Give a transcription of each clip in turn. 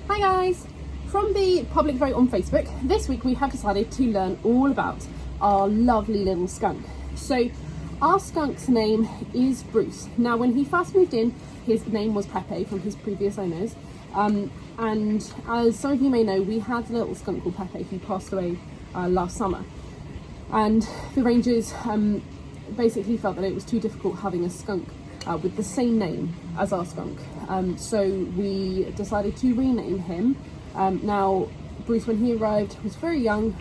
Hi guys! From the public vote on Facebook, this week we have decided to learn all about our lovely little skunk. So our skunk's name is Bruce. Now when he first moved in, his name was Pepe from his previous owners. And as some of you may know, we had a little skunk called Pepe. He passed away last summer. And the rangers basically felt that it was too difficult having a skunk with the same name as our skunk. So we decided to rename him. Now, Bruce, when he arrived, was very young.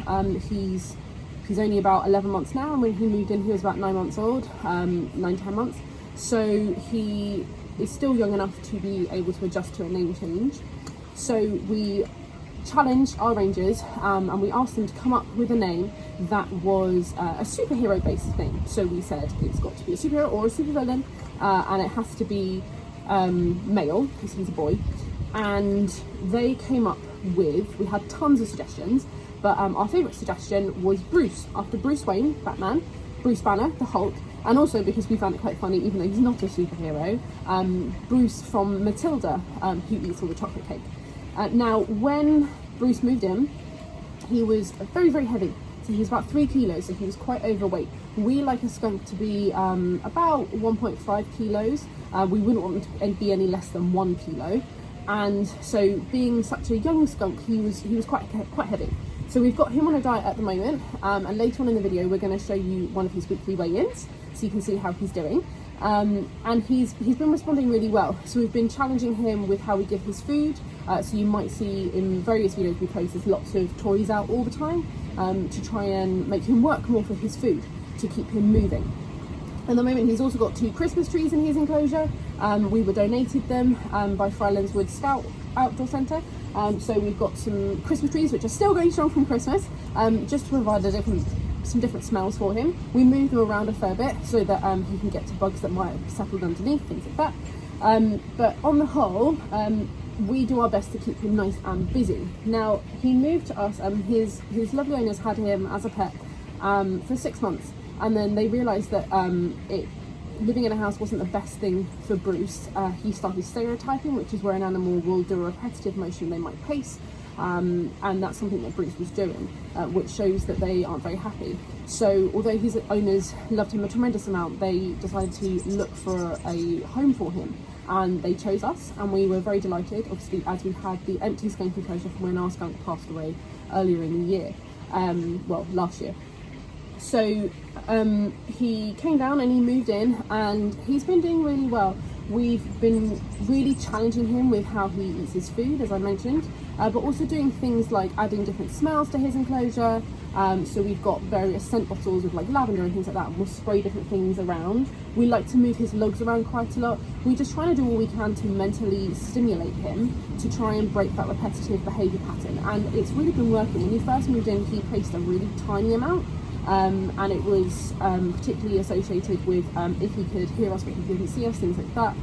He's only about 11 months now, and when he moved in, he was about 9 months old, 9-10 months. So he is still young enough to be able to adjust to a name change. So we challenged our rangers and we asked them to come up with a name that was a superhero based name. So we said it's got to be a superhero or a supervillain, and it has to be male because he's a boy. And they came up with, we had tons of suggestions, but our favourite suggestion was Bruce, after Bruce Wayne, Batman, Bruce Banner, the Hulk, and also because we found it quite funny, even though he's not a superhero, Bruce from Matilda, who eats all the chocolate cake. Now, when Bruce moved in, he was very, very heavy. So he was about 3 kilos, so he was quite overweight. We like a skunk to be about 1.5 kilos. We wouldn't want him to be any less than 1 kilo. And so being such a young skunk, he was quite heavy. So we've got him on a diet at the moment, and later on in the video we're going to show you one of his weekly weigh-ins so you can see how he's doing. And he's been responding really well. So we've been challenging him with how we give his food. So you might see in various videos we post, there's lots of toys out all the time to try and make him work more for his food, to keep him moving. At the moment he's also got 2 Christmas trees in his enclosure. We were donated them by Frylands Wood Scout Outdoor Centre. So we've got some Christmas trees which are still going strong from Christmas, just to provide some different smells for him. We move them around a fair bit so that he can get to bugs that might have settled underneath, things like that. But on the whole, we do our best to keep him nice and busy. Now, he moved to us, his lovely owners had him as a pet for 6 months, and then they realised that living in a house wasn't the best thing for Bruce. He started stereotyping, which is where an animal will do a repetitive motion they might pace, and that's something that Bruce was doing, which shows that they aren't very happy. So although his owners loved him a tremendous amount, they decided to look for a home for him, and they chose us, and we were very delighted, obviously, as we had the empty skunk enclosure from when our skunk passed away earlier in the year, last year. So he came down and he moved in, and he's been doing really well. We've been really challenging him with how he eats his food, as I mentioned, but also doing things like adding different smells to his enclosure. So we've got various scent bottles with like lavender and things like that, and we'll spray different things around. We like to move his lugs around quite a lot. We're just trying to do all we can to mentally stimulate him to try and break that repetitive behaviour pattern, and it's really been working. When he first moved in, he paced a really tiny amount. And it was particularly associated with if he could hear us but he couldn't see us, things like that.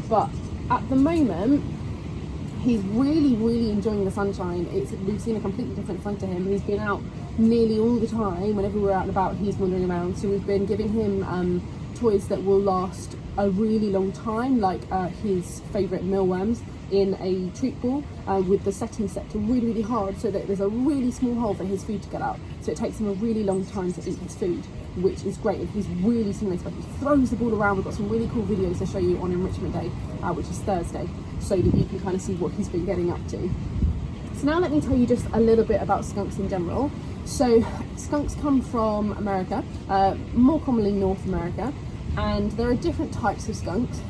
But at the moment, he's really, really enjoying the sunshine. We've seen a completely different side to him. He's been out nearly all the time. Whenever we're out and about, he's wandering around. So we've been giving him toys that will last a really long time, like his favourite mealworms in a treat ball with the setting set to really, really hard, so that there's a really small hole for his food to get out. So it takes him a really long time to eat his food, which is great, and he's really stimulated, but he throws the ball around. We've got some really cool videos to show you on Enrichment Day, which is Thursday, so that you can kind of see what he's been getting up to. So now let me tell you just a little bit about skunks in general. So skunks come from America, more commonly North America, and there are different types of skunks.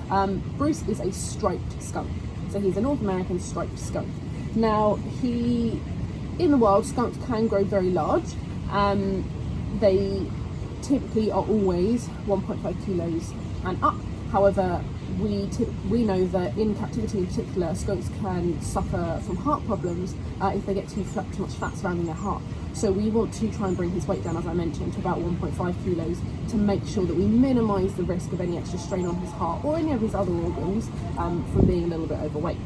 Bruce is a striped skunk. So he's a North American striped skunk. Now, in the wild, skunks can grow very large. They typically are always 1.5 kilos and up. However, we know that in captivity in particular, skunks can suffer from heart problems if they get too much fat surrounding their heart. So we want to try and bring his weight down, as I mentioned, to about 1.5 kilos to make sure that we minimise the risk of any extra strain on his heart or any of his other organs from being a little bit overweight.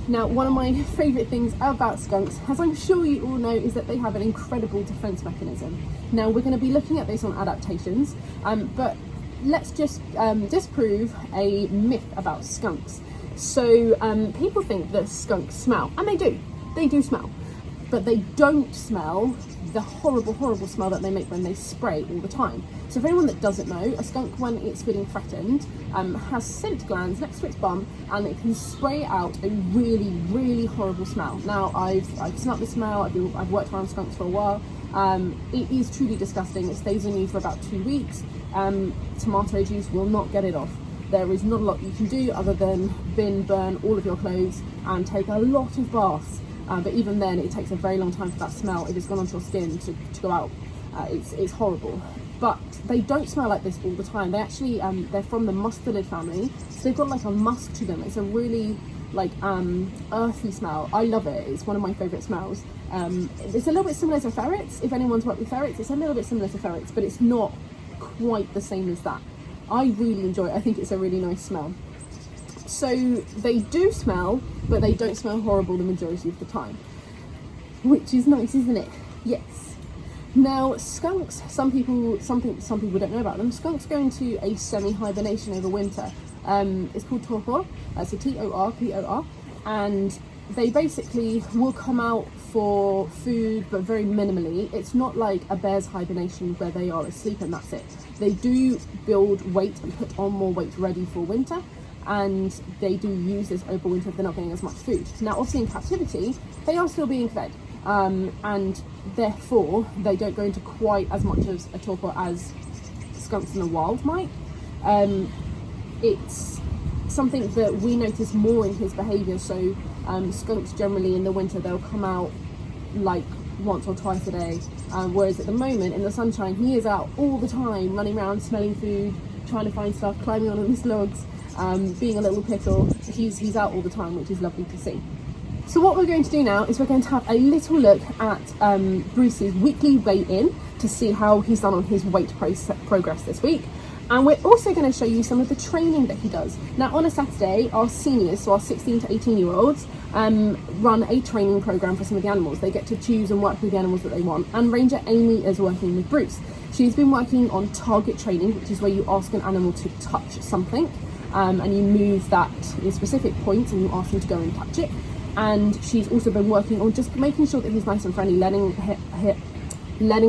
Now, one of my favourite things about skunks, as I'm sure you all know, is that they have an incredible defence mechanism. Now, we're going to be looking at this on adaptations, but let's just disprove a myth about skunks. So people think that skunks smell, and they do smell, but they don't smell the horrible smell that they make when they spray all the time. So for anyone that doesn't know, a skunk, when it's feeling threatened, has scent glands next to its bum, and it can spray out a really horrible smell. Now I've smelled the smell. I've worked around skunks for a while. It is truly disgusting. It stays on you for about 2 weeks. Tomato juice will not get it off. There is not a lot you can do other than burn all of your clothes and take a lot of baths. But even then, it takes a very long time for that smell, if it's gone onto your skin, to go out. It's horrible. But they don't smell like this all the time. They actually, they're from the mustelid family, so they've got like a musk to them. It's a really like earthy smell. I love it. It's one of my favourite smells. It's a little bit similar to ferrets. If anyone's worked with ferrets, it's a little bit similar to ferrets, but it's not quite the same as that. I really enjoy it. I think it's a really nice smell. So they do smell, but they don't smell horrible the majority of the time, which is nice, isn't it? Yes. Now skunks, some people don't know about them. Skunks go into a semi-hibernation over winter. It's called torpor. So Torpor, and they basically will come out for food, but very minimally. It's not like a bear's hibernation where they are asleep and that's it. They do build weight and put on more weight ready for winter, and they do use this over winter if they're not getting as much food. Now obviously in captivity they are still being fed, and therefore they don't go into quite as much as a torpor as skunks in the wild might. It's something that we notice more in his behaviour. So skunks generally in the winter, they'll come out like once or twice a day, whereas at the moment in the sunshine he is out all the time, running around smelling food, trying to find stuff, climbing on these logs, being a little pickle. He's out all the time, which is lovely to see. So what we're going to do now is we're going to have a little look at Bruce's weekly weigh-in to see how he's done on his weight progress this week. And we're also going to show you some of the training that he does. Now on a Saturday, our seniors, so our 16 to 18 year olds, run a training program for some of the animals. They get to choose and work with the animals that they want. And Ranger Amy is working with Bruce. She's been working on target training, which is where you ask an animal to touch something, and you move that in specific points and you ask him to go and touch it. And she's also been working on just making sure that he's nice and friendly, letting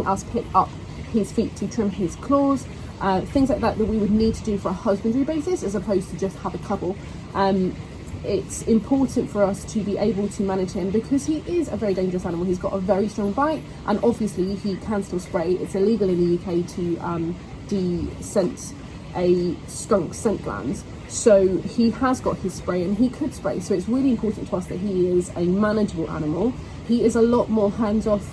us pick up his feet to trim his claws, things like that we would need to do for a husbandry basis as opposed to just have a couple. It's important for us to be able to manage him because he is a very dangerous animal. He's got a very strong bite, and obviously he can still spray. It's illegal in the UK to de-scent a skunk's scent glands, so he has got his spray and he could spray. So it's really important to us that he is a manageable animal. He is a lot more hands-off,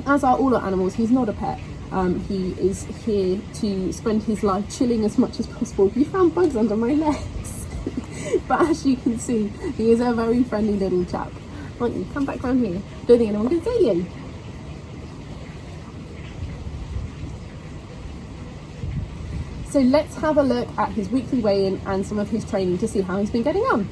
as are all our animals. He's not a pet. He is here to spend his life chilling as much as possible. You found bugs under my legs. But as you can see, he is a very friendly little chap. Why don't you come back round here? Don't think anyone can see you. So let's have a look at his weekly weigh-in and some of his training to see how he's been getting on.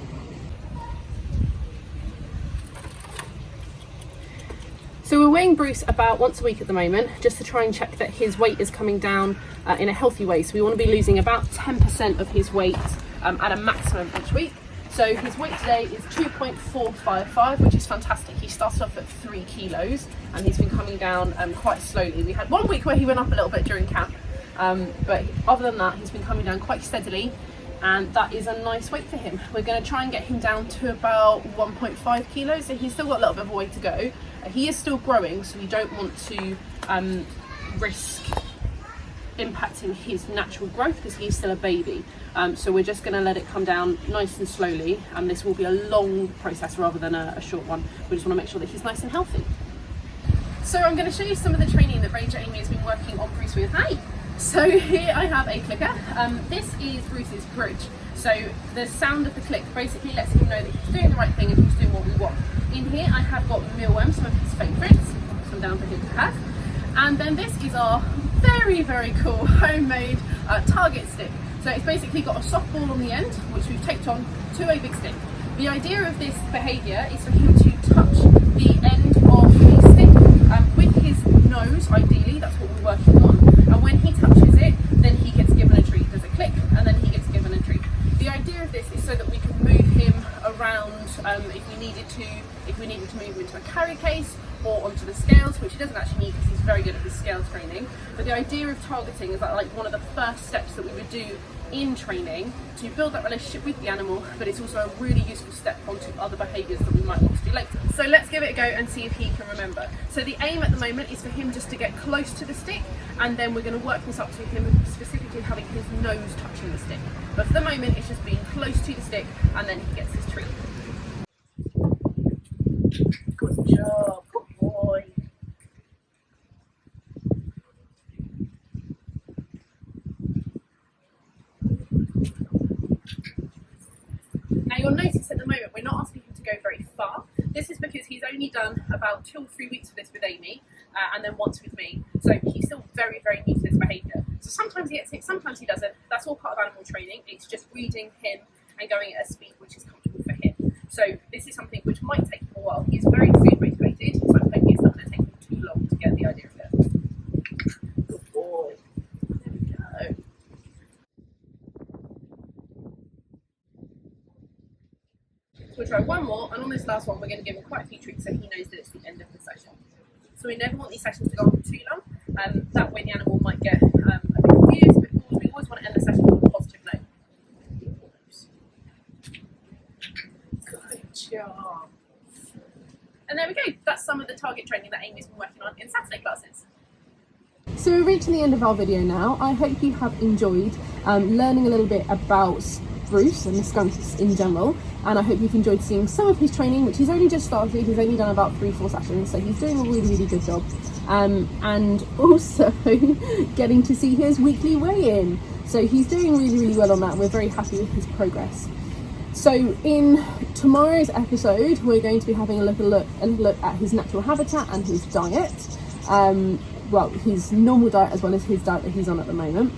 So we're weighing Bruce about once a week at the moment, just to try and check that his weight is coming down in a healthy way. So we want to be losing about 10% of his weight at a maximum each week. So his weight today is 2.455, which is fantastic. He started off at 3 kilos and he's been coming down quite slowly. We had 1 week where he went up a little bit during camp, but other than that, he's been coming down quite steadily, and that is a nice weight for him. We're going to try and get him down to about 1.5 kilos, so he's still got a little bit of a way to go. He is still growing, so we don't want to risk impacting his natural growth because he's still a baby. So we're just going to let it come down nice and slowly, and this will be a long process rather than a short one. We just want to make sure that he's nice and healthy. So I'm going to show you some of the training that Ranger Amy has been working on Bruce with. Hey! So here I have a clicker. This is Bruce's bridge. So the sound of the click basically lets him know that he's doing the right thing and he's doing what we want. In here I have got mealworms, some of his favourites. I'll put some down for him to have. And then this is our very, very cool homemade target stick. So it's basically got a soft ball on the end, which we've taped on to a big stick. The idea of this behaviour is for him to touch the end of the stick with his nose, ideally, that's what we're working on. And when he touches it, then he gets given a treat. There's a click and then he gets given a treat. The idea of this is so that we can move him around if we needed to move him into a carry case or onto the scales, which he doesn't actually need because he's very good at his scales training. But the idea of targeting is that like one of the first steps that we would do in training to build that relationship with the animal, but it's also a really useful step onto other behaviours that we might want to do later. So let's give it a go and see if he can remember. So the aim at the moment is for him just to get close to the stick, and then we're going to work this up to him specifically having his nose touching the stick. But for the moment it's just being close to the stick, and then he gets his treat. Good job, good boy. Now you'll notice at the moment we're not asking him to go very far. This is because he's only done about 2 or 3 weeks of this with Amy, and then once with me. So he's still very, very new to this behaviour. So sometimes he gets it, sometimes he doesn't. That's all part of animal training. It's just reading him and going at a speed which is comfortable for him. So this is something which might take him a while. He's very food motivated, so I'm hoping it's not going to take him too long to get the idea of it. Good boy. There we go. We'll try one more, and on this last one we're going to give him quite a few treats so he knows that it's the end of the session. So we never want these sessions to go on for too long, that way the animal might get a bit confused, a bit bored. We always want to end the session on a positive note. Good job. And there we go, that's some of the target training that Amy's been working on in Saturday classes. So we're reaching the end of our video now. I hope you have enjoyed learning a little bit about Bruce and the skunks in general, and I hope you've enjoyed seeing some of his training, which he's only just started. He's only done about 3-4 sessions, so he's doing a really, really good job, and also getting to see his weekly weigh-in. So he's doing really, really well on that. We're very happy with his progress. So in tomorrow's episode we're going to be having a look at his natural habitat and his diet, well, his normal diet as well as his diet that he's on at the moment.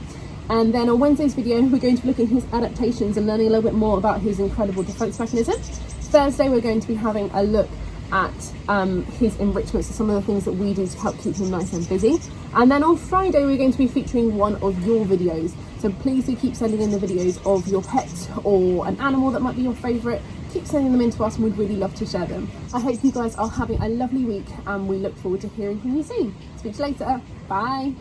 And then on Wednesday's video, we're going to be looking at his adaptations and learning a little bit more about his incredible defense mechanism. Thursday, we're going to be having a look at his enrichments, so some of the things that we do to help keep him nice and busy. And then on Friday, we're going to be featuring one of your videos. So please do keep sending in the videos of your pet or an animal that might be your favourite. Keep sending them in to us, and we'd really love to share them. I hope you guys are having a lovely week, and we look forward to hearing from you soon. Speak to you later. Bye.